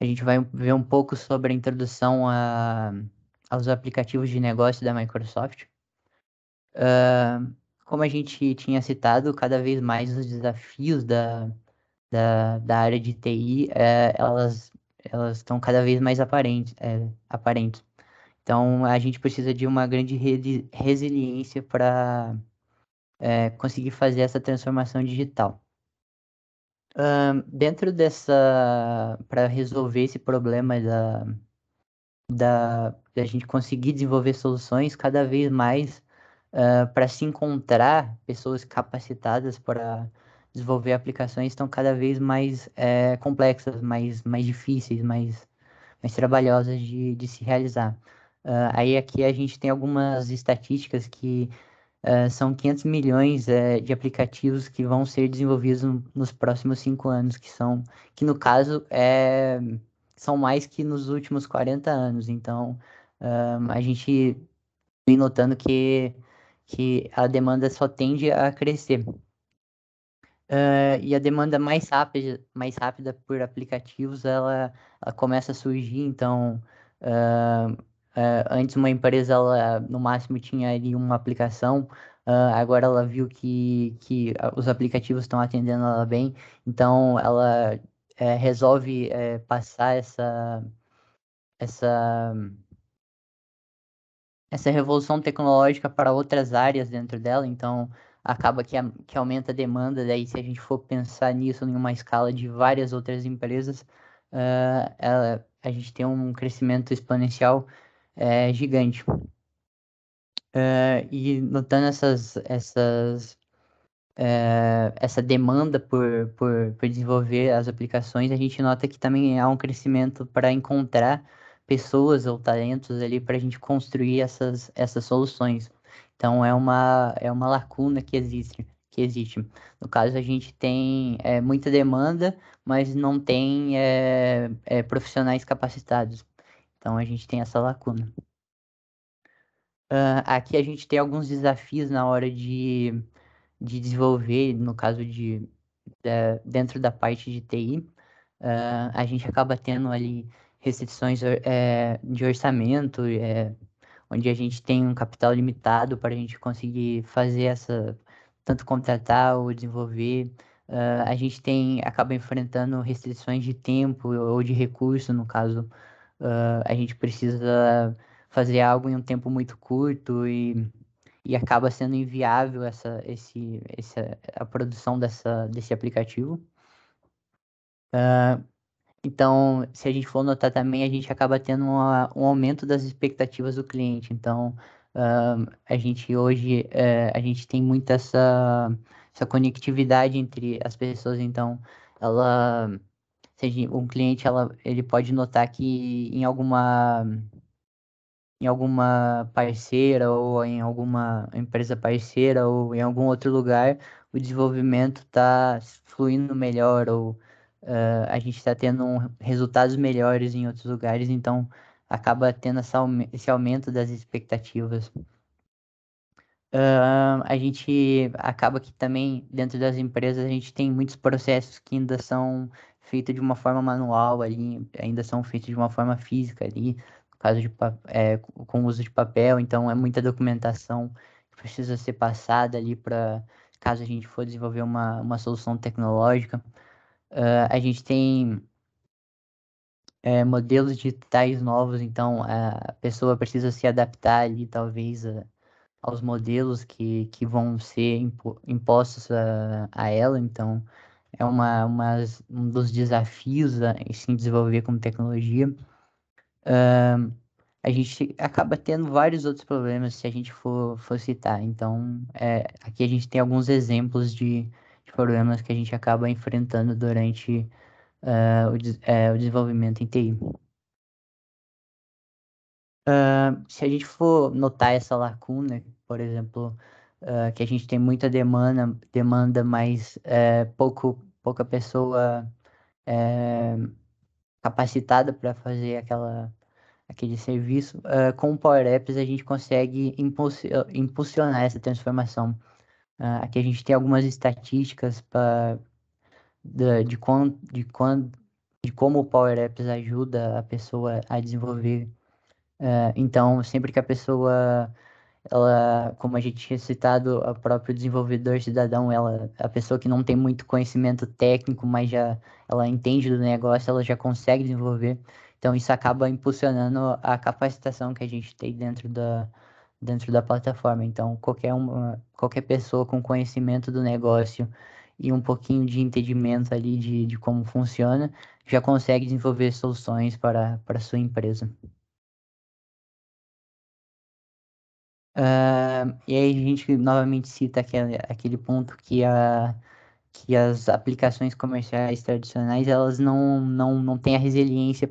A gente vai ver um pouco sobre a introdução aos aplicativos de negócio da Microsoft. Ah, Como a gente tinha citado, cada vez mais os desafios da área de TI, elas estão cada vez mais aparentes. Então, a gente precisa de uma grande resiliência para conseguir fazer essa transformação digital. Dentro para resolver esse problema da gente conseguir desenvolver soluções cada vez mais para se encontrar pessoas capacitadas para desenvolver aplicações estão cada vez mais complexas, mais difíceis, mais trabalhosas de se realizar. Aí aqui a gente tem algumas estatísticas que são 500 milhões de aplicativos que vão ser desenvolvidos nos próximos 5 anos, que no caso são mais que nos últimos 40 anos. Então, a gente vem notando que a demanda só tende a crescer. E a demanda mais rápida por aplicativos, ela começa a surgir. Então, ah, antes uma empresa, ela no máximo tinha ali uma aplicação, agora ela viu que os aplicativos estão atendendo ela bem, então ela resolve passar essa, essa revolução tecnológica para outras áreas dentro dela, então acaba que aumenta a demanda. Daí, se a gente for pensar nisso em uma escala de várias outras empresas, a gente tem um crescimento exponencial gigante. E notando essa demanda por desenvolver as aplicações, a gente nota que também há um crescimento para encontrar pessoas ou talentos ali para a gente construir essas soluções. Então, é uma lacuna que existe. No caso, a gente tem muita demanda, mas não tem profissionais capacitados. Então, a gente tem essa lacuna. Aqui a gente tem alguns desafios na hora de desenvolver, no caso dentro da parte de TI. A gente acaba tendo ali restrições de orçamento, onde a gente tem um capital limitado para a gente conseguir fazer tanto contratar ou desenvolver. A gente acaba enfrentando restrições de tempo ou de recurso. No caso, a gente precisa fazer algo em um tempo muito curto e acaba sendo inviável a produção desse aplicativo. Então, se a gente for notar também, a gente acaba tendo um aumento das expectativas do cliente. Então, a gente hoje, a gente tem muito essa conectividade entre as pessoas. Então, ela, se um cliente, ele pode notar que em alguma parceira ou em alguma empresa parceira ou em algum outro lugar, o desenvolvimento está fluindo melhor ou a gente está tendo resultados melhores em outros lugares, então acaba tendo esse aumento das expectativas. A gente acaba que também dentro das empresas a gente tem muitos processos que ainda são feitos de uma forma manual ali, ainda são feitos de uma forma física ali, no caso com o uso de papel. Então é muita documentação que precisa ser passada ali para caso a gente for desenvolver uma solução tecnológica. A gente tem modelos digitais novos, então a pessoa precisa se adaptar ali talvez aos modelos que vão ser impostos a ela. Então, um dos desafios em se desenvolver como tecnologia. A gente acaba tendo vários outros problemas se a gente for citar. Então, aqui a gente tem alguns exemplos de problemas que a gente acaba enfrentando durante o desenvolvimento em TI. Se a gente for notar essa lacuna, por exemplo, que a gente tem muita demanda, mas pouca pessoa é, capacitada para fazer aquele serviço, com o Power Apps a gente consegue impulsionar essa transformação. Aqui a gente tem algumas estatísticas de quando de como o Power Apps ajuda a pessoa a desenvolver. Então, sempre que a pessoa ela, como a gente tinha citado, o próprio desenvolvedor cidadão, a pessoa que não tem muito conhecimento técnico, mas já ela entende do negócio, ela já consegue desenvolver. Então isso acaba impulsionando a capacitação que a gente tem dentro da plataforma. Então qualquer pessoa com conhecimento do negócio e um pouquinho de entendimento ali de como funciona, já consegue desenvolver soluções para a sua empresa. E aí a gente novamente cita aquele ponto que as aplicações comerciais tradicionais elas não têm a resiliência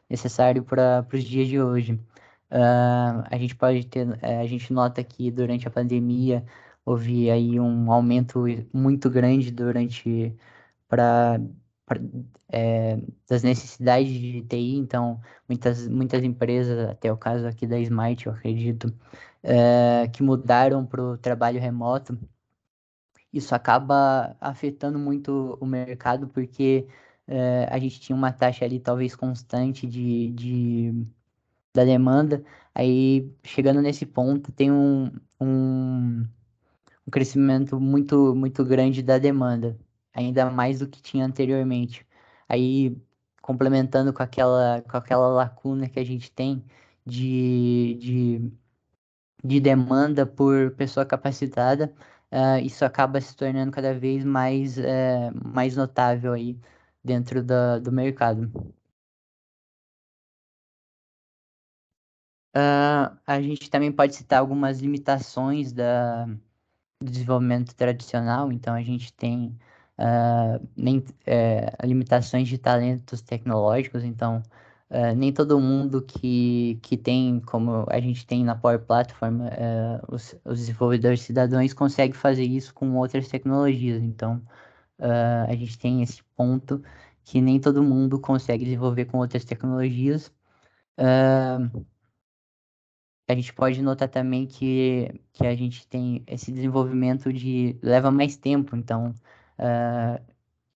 necessário para os dias de hoje. A gente pode ter, a gente nota que durante a pandemia houve aí um aumento muito grande para das necessidades de TI, então muitas empresas, até o caso aqui da Smart, eu acredito, que mudaram para o trabalho remoto. Isso acaba afetando muito o mercado, porque a gente tinha uma taxa ali talvez constante da demanda, aí chegando nesse ponto tem um, um crescimento muito grande da demanda, ainda mais do que tinha anteriormente. Aí, complementando com aquela lacuna que a gente tem de, de de demanda por pessoa capacitada, isso acaba se tornando cada vez mais notável aí dentro do mercado. A gente também pode citar algumas limitações do desenvolvimento tradicional, então a gente tem limitações de talentos tecnológicos, então nem todo mundo que tem, como a gente tem na Power Platform, os desenvolvedores cidadãos conseguem fazer isso com outras tecnologias, então a gente tem esse ponto que nem todo mundo consegue desenvolver com outras tecnologias. A gente pode notar também que a gente tem esse desenvolvimento leva mais tempo, então, ah,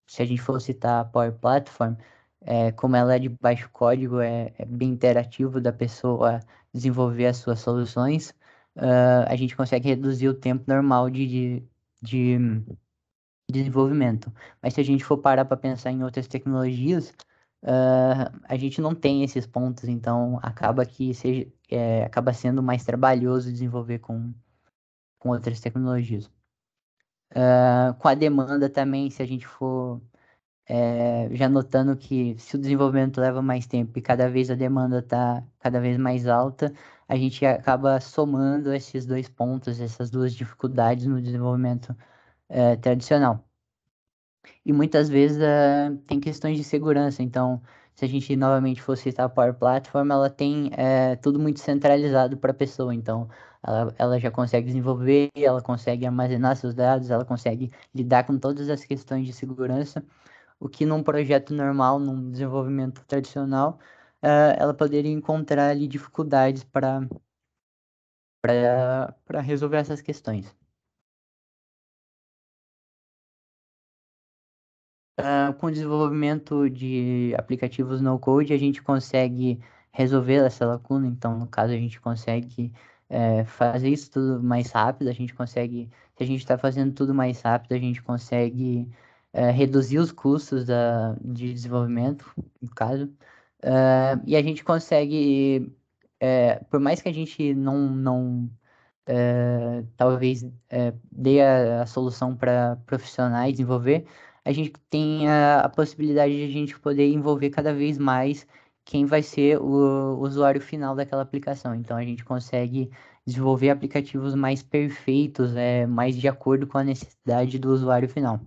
se a gente for citar a Power Platform, como ela é de baixo código, é bem interativo da pessoa desenvolver as suas soluções, a gente consegue reduzir o tempo normal de desenvolvimento. Mas se a gente for parar para pensar em outras tecnologias, a gente não tem esses pontos, então acaba sendo mais trabalhoso desenvolver com outras tecnologias. Com a demanda também, se a gente for já notando que se o desenvolvimento leva mais tempo e cada vez a demanda está cada vez mais alta, a gente acaba somando esses dois pontos, essas duas dificuldades no desenvolvimento tradicional. E muitas vezes tem questões de segurança. Então, se a gente novamente for citar a Power Platform, ela tem tudo muito centralizado para a pessoa. Então, ela já consegue desenvolver, ela consegue armazenar seus dados, ela consegue lidar com todas as questões de segurança, o que num projeto normal, num desenvolvimento tradicional, ela poderia encontrar ali dificuldades para resolver essas questões. Com o desenvolvimento de aplicativos no code, a gente consegue resolver essa lacuna. Então, no caso, a gente consegue fazer isso tudo mais rápido. Se a gente está fazendo tudo mais rápido, a gente consegue reduzir os custos de desenvolvimento, no caso. E a gente consegue, por mais que a gente não talvez dê a solução para profissionais desenvolver, a gente tem a possibilidade de a gente poder envolver cada vez mais quem vai ser o usuário final daquela aplicação. Então a gente consegue desenvolver aplicativos mais perfeitos, mais de acordo com a necessidade do usuário final.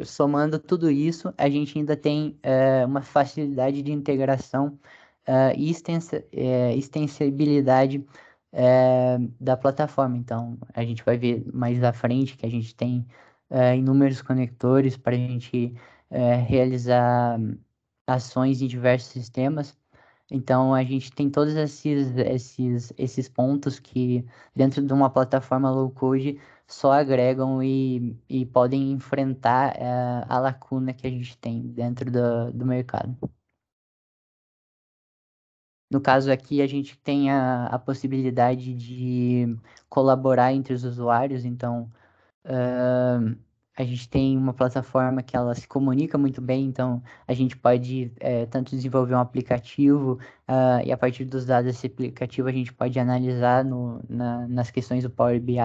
Somando tudo isso, a gente ainda tem uma facilidade de integração e extensibilidade da plataforma. Então, a gente vai ver mais à frente que a gente tem inúmeros conectores para a gente realizar ações em diversos sistemas. Então, a gente tem todos esses pontos que, dentro de uma plataforma low-code, só agregam e podem enfrentar a lacuna que a gente tem dentro do mercado. No caso aqui, a gente tem a possibilidade de colaborar entre os usuários, então a gente tem uma plataforma que ela se comunica muito bem, então a gente pode tanto desenvolver um aplicativo, e a partir dos dados desse aplicativo a gente pode analisar nas questões do Power BI.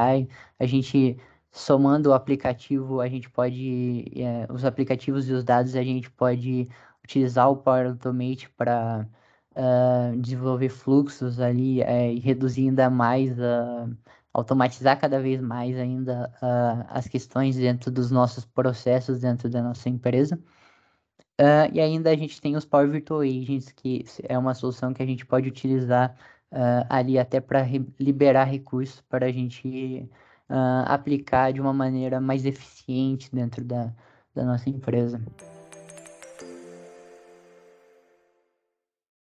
A gente, somando o aplicativo, a gente pode, os aplicativos e os dados, a gente pode utilizar o Power Automate para desenvolver fluxos ali, e reduzir ainda mais automatizar cada vez mais ainda as questões dentro dos nossos processos dentro da nossa empresa. E ainda a gente tem os Power Virtual Agents, que é uma solução que a gente pode utilizar ali até para liberar recursos para a gente aplicar de uma maneira mais eficiente dentro da nossa empresa.